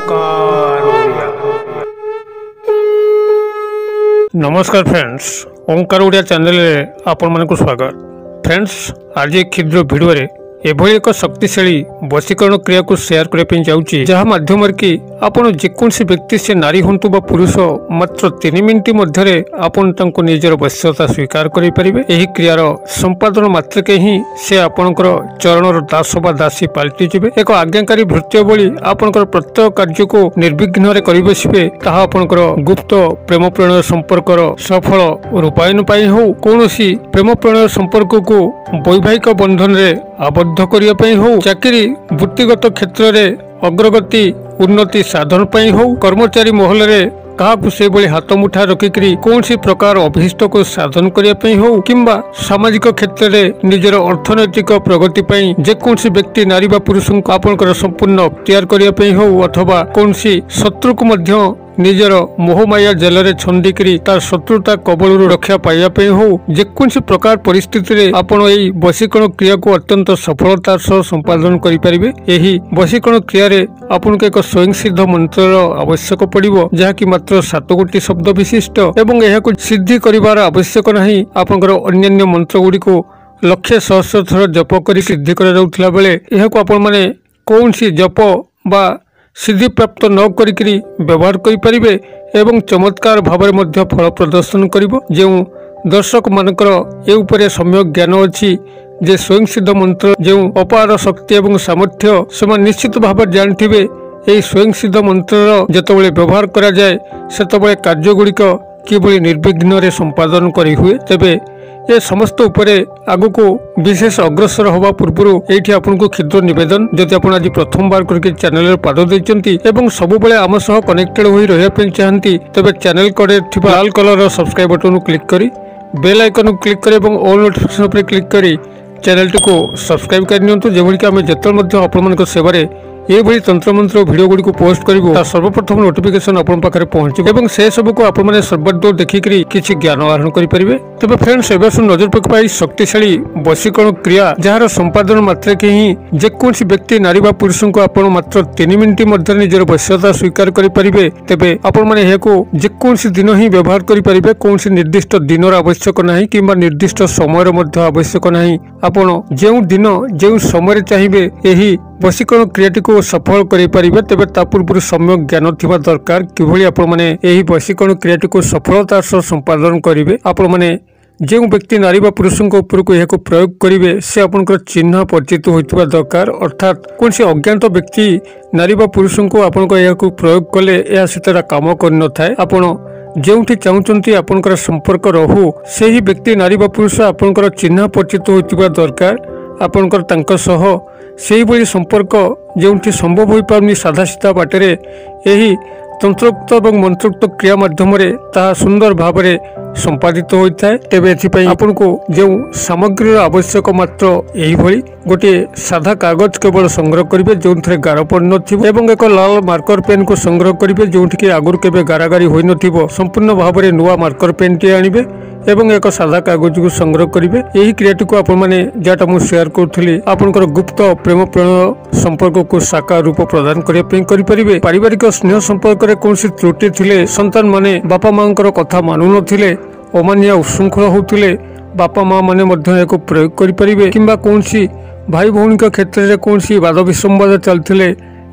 ओंकार ओडिया। नमस्कार फ्रेंड्स, ओंकार ओडिया चैनल रे आपण मानक स्वागत। फ्रेंड्स, आज एक क्षुद्र वीडियो रे एभली एक शक्तिशाली वशीकरण क्रिया को शेयर करने जाऊँगी, जहाँ माध्यम कि आपण जेकोसी व्यक्ति से नारी हूँ बा पुरुष मात्र 3 मिनिट मध्य आपण निजर वश्यता स्वीकार करें। यह क्रियार संपादन मात्रके ही से आपणकर चरणर दास बा दासी पलटिजे। एक आज्ञाकारी भृत्य भली आपणकर प्रत्येक कार्य को निर्विघ्न कर बसवे। ताहा आपणकर गुप्त प्रेम प्रणय संपर्कर सफल रूपायन हो, कौन प्रेम प्रणय संपर्क को वैवाहिक बंधन में आबद्ध करने हो, चाकरी वृत्तिगत क्षेत्र में अग्रगति उन्नति साधन हो, कर्मचारी महल में क्या से हाथ मुठा रखिकी कौन प्रकार अभिष्ट को साधन करने हो, किंबा सामाजिक क्षेत्र में निजर अर्थनैतिक प्रगति जेकोसी व्यक्ति नारी बा पुरुष को आपणकर संपूर्ण अख्तियार करने हो, अथवा कौन शत्रु को निजर मोहमाया जल में छंदिकी तार शत्रुता कबल रक्षा पाइबा हो, जेकोसी प्रकार परिस्थिति रे आपण यही वशीकरण क्रिया को अत्यंत सफलता सह संपादन करें। यही वशीकरण क्रिया रे आपन को एक स्वयं सिद्ध मंत्र आवश्यक पड़िबो, जहाँकि मात्र 7 गोटी शब्द विशिष्ट एवं यह सिद्धि करिवार आवश्यक नहीं। आपनकर अन्य मंत्र गुड़ी को लक्ष्य सहस्र थर जप कर सिद्धि करा बेले यह आपण माने कौन जप बा सिद्धि प्राप्त न करी व्यवहार करें एवं चमत्कार भाव में फल प्रदर्शन करिबो। जो दर्शक मानकर ए उपरे सम्यक ज्ञान अच्छी जे स्वयं सिद्ध मंत्र जो अपार शक्ति एवं सामर्थ्य से निश्चित भाव जानते यही स्वयं सिद्ध मंत्र जितेबाला व्यवहार करा जाए सेतबेले कार्य गुड़िक किभली निर्विघ्न रे संपादन करी हुए। तेबे ये समस्त उपरे आगु को विशेष अग्रसर हवा पूर्व ये आपको क्षुद्र निवेदन, जदि आप आज प्रथम बार करके चैनल पाद देते एवं सबुबले आम सह कनेक्टेड हो रही चाहती, तेज चैनल कड़े लाल कलर सब्सक्राइब बटन क्लिक करी बेल आइकन क्लिक करें और ऑल नोटिफिकेशन पर क्लिक करी चैनल टी को सब्सक्राइब कर जेभली आम जिते आपण सेवारे ये तंत्र मंत्र वीडियो गुड़ी को पोस्ट करूँ सर्वप्रथम नोटिफिकेशन आपण पाखे पहुंचे और से सब को आपने सर्वदूर देखिकी किसी ज्ञान आहरण करेंगे। तेज फ्रेंड्स, एवं नजर पकड़ शक्तिशाली वशीकरण क्रिया जार संपादन मात्रके ही जेकोसी व्यक्ति नारी बा पुरुष को आप मात्र 3 मिनिट मध्य निजर वश्यता स्वीकार करेंगे। तेज आपण मैंने जेकोसी दिन ही व्यवहार करेंगे। कौन निर्दिष्ट दिन आवश्यक ना कि निर्दिष्ट समय आवश्यक ना। आपड़ जो दिन जो समय चाहिए यही वशीकरण क्रियाटी को सफल करें। तेज ता पूर्व सम्यक ज्ञान थिबा दरकार किभली आपण माने एही वशीकरण क्रियाटी को सफलतार सह संपादन करेंगे। आपण माने जो व्यक्ति नारी बा पुरुष उपर को यह प्रयोग करेंगे से आपनकर चिन्ह परिचित होइतिबा दरकार। अर्थात कौन अज्ञात व्यक्ति नारी बा पुरुष को आपन यह प्रयोग कले यह सेटा काम कर न थाए। आपण जोठी चाहते आपनकर संपर्क रहू से ही व्यक्ति नारी बा पुरुष आपनकर चिन्ह परिचित होइतिबा दरकार। आपनकर तांको सह से ही संपर्क जोठी संभव हो पारनी साधा सीधा बाटे यही तंत्रोक्त और मंत्रोक्त क्रिया माध्यम ता सुंदर भाव में संपादित होता है। तेबे एथिपाई आपन को जो सामग्री आवश्यक मात्र यही गोटे साधा कागज केवल संग्रह करेंगे जो गार पड़ न एक लाल मार्कर पेन को संग्रह करेंगे जोटि आगुरी केबे गारागारी होई नथिबो। संपूर्ण भाव में नुआ मार्कर पेन टी आनिबे एवं एक साधा कागज को संग्रह करेंगे। यही क्रियाटी को आपण माने जाटा मु शेयर करूथली आपनकर गुप्त प्रेम प्रणय संपर्क को साकार रूप प्रदान करें। पारिवारिक स्नेह संपर्क में कौन त्रुटि थिले, संतान माने बापा माँ कथा मानु नथिले, अमानिया उशृंखल होउथिले, बापा माँ माने मध्य एक प्रयोग करें। किंबा कौन भाई भौणी क्षेत्र में कौन वाद विसंवाद चलते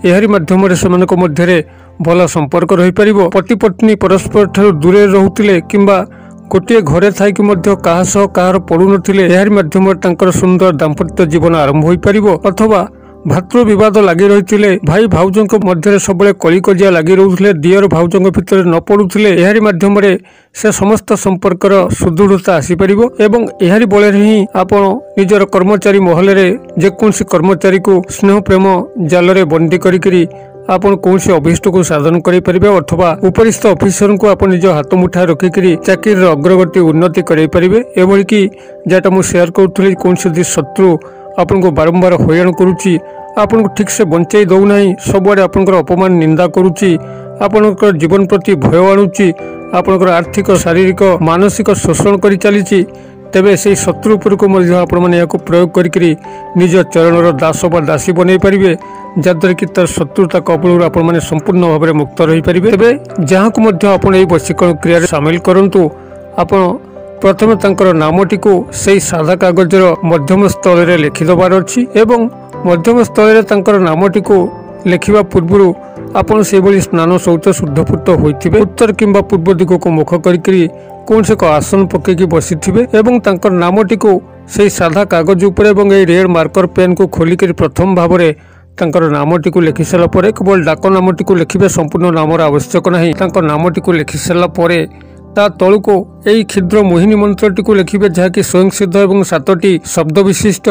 यह माध्यम से मध्य भल संपर्क रही पार। पति पत्नी परस्पर ठार दूरे रोते किंबा गोटे घरे थी क्या कहार पड़ू नथिले यार माध्यम सुंदर दाम्पत्य जीवन आरंभ हो पार। अथवा भातृ विवाद लगी रही भाई भाउजों मध्य सब कली कजिया लगी रोते दियर भाउजों भितर न पड़ुले यार माध्यम से समस्त संपर्कर सुदृढ़ता आसीपर एवं यार बल ही आपण निजर कर्मचारी महल में जेकोसी कर्मचारी को स्नेह प्रेम जाल में बंदी करी आपन कौन अभिष्ट को साधन करें। अथवा उपरिस्थ ऑफिसर को आप निज हाथ मुठा रखिकी चाकरी अग्रगति उन्नति करें। एभली कि जहाँ मुझे शेयर करूँ कौन शत्रु आपन को बारंबार हैरान करुच्ची, आपन को ठीक से बंचाई दौना, सबुआड़े आपनकर अपमान निंदा करुच्ची, आपनकर जीवन प्रति भय आणुच्ची, आपनकर आर्थिक शारीरिक मानसिक शोषण कर चली। तेबे से शत्रु उपरको आपण मैंने प्रयोग करी निज चरणर दास बा दासी बनई पारे जहाद्वारा कि तार शत्रुता कबल आपण मैंने संपूर्ण भाव में मुक्त रही पारे। तेबे जहाँ को आपण यह वशीकरण क्रिया सामिल करंतु आपण प्रथमे तांकर नामटी को सही सादा कागजर मध्यम स्थल में लिखिदबार अच्छी एवं मध्यम स्थल में तांकर नामटी को लिखा पूर्व आपण से स्नान शौच शुद्धपूत होते उत्तर किंबा पूर्व दिग को मुख करी कौन से आसन पकईकि बसी एवं तांकर नामटी को सही सादा कागज उपर एवं रेड मार्कर पेन को खोलिक प्रथम भाव में तांकर नामटी को लिखि सारा पर केवल डाक नामटी को लिखिबे संपूर्ण नामर आवश्यक नहीं। तांकर नामटी को लिखि सारा पर ता तलू को यही क्षुद्र मोहिनी मंत्रटी को लिखिबे जहाँकि स्वयं सिद्ध एवं 7टी शब्द विशिष्ट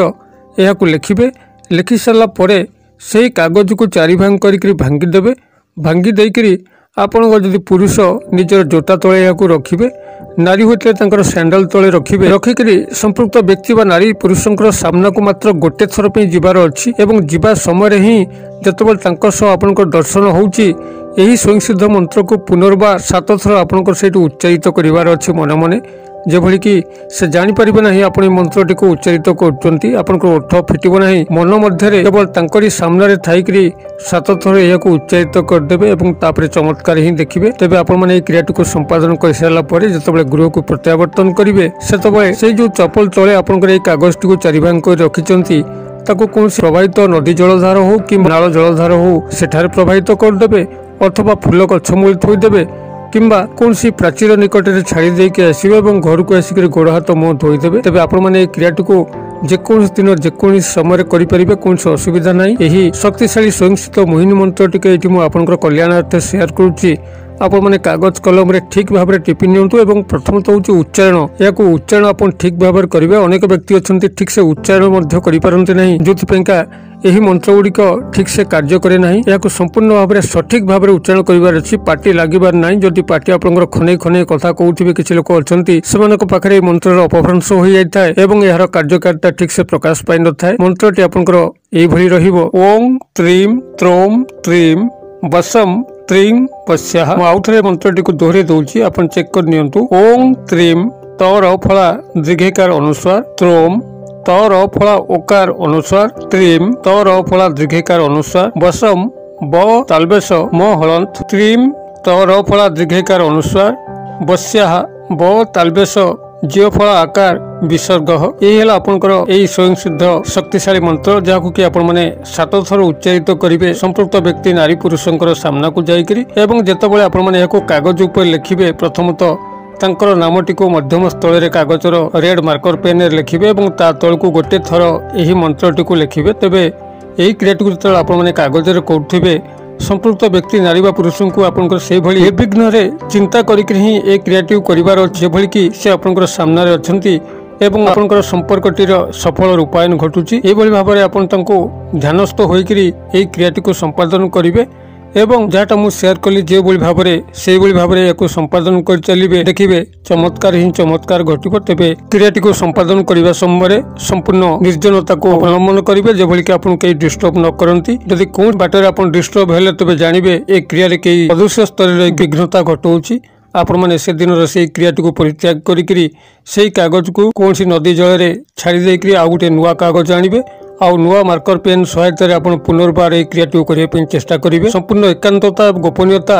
यह लिखिबे। लिखि सारा पर से कागज को 4 भाग करी भांगी देबे। भांगी देकरी आपण जदि पुरुष निजर जोता तले यह रखिबे नारी होते सैंडल तले रखिबे रखिकरी संपृक्त व्यक्ति व नारी पुरुषंकर सामना को मात्र गोटे थर पे जिबार अछि एवं जिबा समय ही जतबेल तांकर सह आपनकर दर्शन होउची यही स्वयं सिद्ध मंत्र को पुनर्बार 7 थर आपनकर सेठी उच्चारित करिवार अछि मने मने जेभली कि से जानि परिबे नाही आपण मंत्रटी को उच्चारित करचंती आपनकर ओठ फिटिबो नाही मन मध्यरे केवल तांकरी सामने रे थाइकरी 7 थर यह को उच्चारित कर देबे एवं तापरे चमत्कार ही देखिबे। तेबे आपण माने क्रियाटी को संपादन कर सारला परे जतबेले गृह को प्रत्यावर्तन करिवे सेतबेले से जो चपल तळे आपनकर ए कागजटी को 4 भाग कर रखिचंती ताको कोन प्रवाहित नदी जलधार हो कि नाल जलधार हो सेठारे प्रवाहित कर देबे अथवा फूल गछ मूल थोई देबे किंबा कौन सी प्राचीर निकट में छाड़ी देके आसवे और घर को आसिक गोड़ हाथ मुह धोईदेवे। तेज आपण मैंने क्रियाटी को जेकोसी दिन जेकोसी समय करें कौन असुविधा ना। यही शक्तिशाली स्वयंसित मोहिनी मंत्रटी के मुझे कल्याणार्थ शेयर करुच्ची आपण मैंने कागज कलम रे ठीक भाव में टिपि नियंतु एवं प्रथम तो हूँ उच्चारण या उच्चारण आप ठीक भाव में करेंगे। अनेक व्यक्ति अच्छा ठीक से उच्चारण करें जो यही मंत्र गुड़िक ठीक से कार्य करे नहीं या संपूर्ण भाव में सठिक भाव में उच्चारण करार अच्छी पार्टी लगिबार नहीं। जदि पार्टी आपंकर खने खने कथा कहते किसी लोक अच्छा पाखे मंत्र अपभ्रंश हो जाता है एवं यार कार्यकारिता ठीक से प्रकाश पाई न था। मंत्रटी आपंकर यही रहिबो ओं त्रीम त्रोम त्रीम वसम त्रीम पश्याह। आउ थे मंत्रटी को दोहरे दौची आपन चेक कर नियंतु ओं त्रीम तर फला दीर्घकार अनुस्वार त्रोम तर फला ओकार अनुस्वार त्रीम तर फला दीर्घकार अनुस्वार वसम ब तालबेश म हलंत त्रीम तर फला दीर्घकार अनुस्वार बस्याह ब तालबेश जियो फला आकार विसर्ग। यही है आपंकर यही स्वयं सिद्ध शक्तिशाली मंत्र जहाँ कि आपण मैंने 7 थर उच्चारित करेंगे संपृक्त व्यक्ति नारी पुरुषंकर सामना को जाइकरी एवं जेतेबेले आपण मैंने कागज उपर लिखिबे प्रथमतः तांकर नामटी को मध्यम स्थल रे कागजर रेड मार्कर पेन लिखिबे एवं ता तल को गोटे थर यही मंत्रटी को लिखिबे। तेबे यही क्रियाटी को जो आपण मैंने कागज रे करुथिबे संपृक्त व्यक्ति नारी बा पुरुष को आपंकर से भली निर्विघ्न रे चिंता करिक ही ए क्रियाटी करिवार अछि भली कि से आपंकर सामना रे अछंती एवं आपंकर संपर्कटीर सफल रूपायन घटुची। ए भली भाबरे आपण तांको ध्यानस्थ होइकरी ए क्रियाटी को संपादन करिवे एवं जहाँटा मुझे शेयर कली जो भाव में या संपादन कर चलिए देखिए चमत्कार ही चमत्कार घटब। तेरे क्रियाटी को संपादन करने समय संपूर्ण निर्जनता को अवलंबन करेंगे जो कि आपको कहीं डिस्टर्ब न करती। जदि कौन बाटर आप डिस्टर्ब है तेज जानवे ए क्रिया कई अदृश्य स्तर में विघ्नता घटाऊँगी। आपण मैंने से दिन से क्रियाटी को परित्याग करी से कागज को कौन सी नदी जल में छाड़ी देकरी आउ गोटे नुआ कागज आणवे आउ नुआ मार्कर पेन सहायता आपण पुनर्बार ए क्रियाटी करने चेष्टा करेंगे। संपूर्ण एकांतता गोपनीयता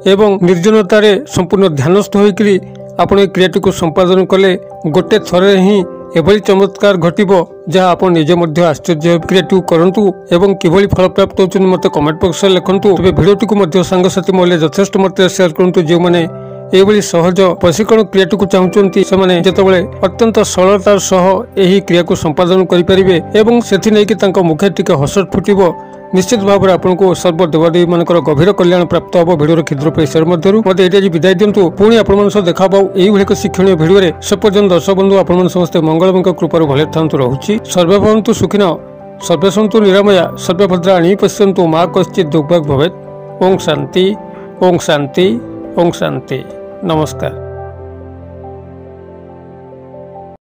एवं निर्जनता रे संपूर्ण ध्यानस्थ होकरी आपण ए क्रियाटी को संपादन कले गोटे थरे ही एभली चमत्कार घटिबो जहाँ आप निजे मध्य आश्चर्य क्रियाटी करंतु एवं किभली फल प्राप्त होचन मते कमेंट बॉक्स रे लिखंतु। तबे भिडियोटी को मध्य सांगसाथी मोले यथेष्ट मात्रा शेयर करंतु जो माने एभली सहज प्रशिक्षण क्रियाटी को चाहूचंती से जेतेबेले अत्यंत सरलतार सह एही क्रिया को संपादन करि परिबे एवं सेथि नै कि तांको मुखे टिके हसट फुटिबो। निश्चित भाव में आपको सर्व देवादेवी मानकर गभीर कल्याण प्राप्त हम। भिडियो क्षुद्र परिसर मध्य मत ये विदाय दिंतु पुणी आपण देखा पाऊ यही एक शिक्षणीय भिडियो से पर्यटन दर्शक बंधु आपण समस्ते मंगलमय कृपार भले था रहुछि। सर्वे भवन्तु सुखिनः सर्वे सन्तु निरामया सर्वे भद्राणि पश्यन्तु मा कश्चित् दुर्भाग् भवेत्। ओं शांति ओं शांति ओं शांति। नमस्कार।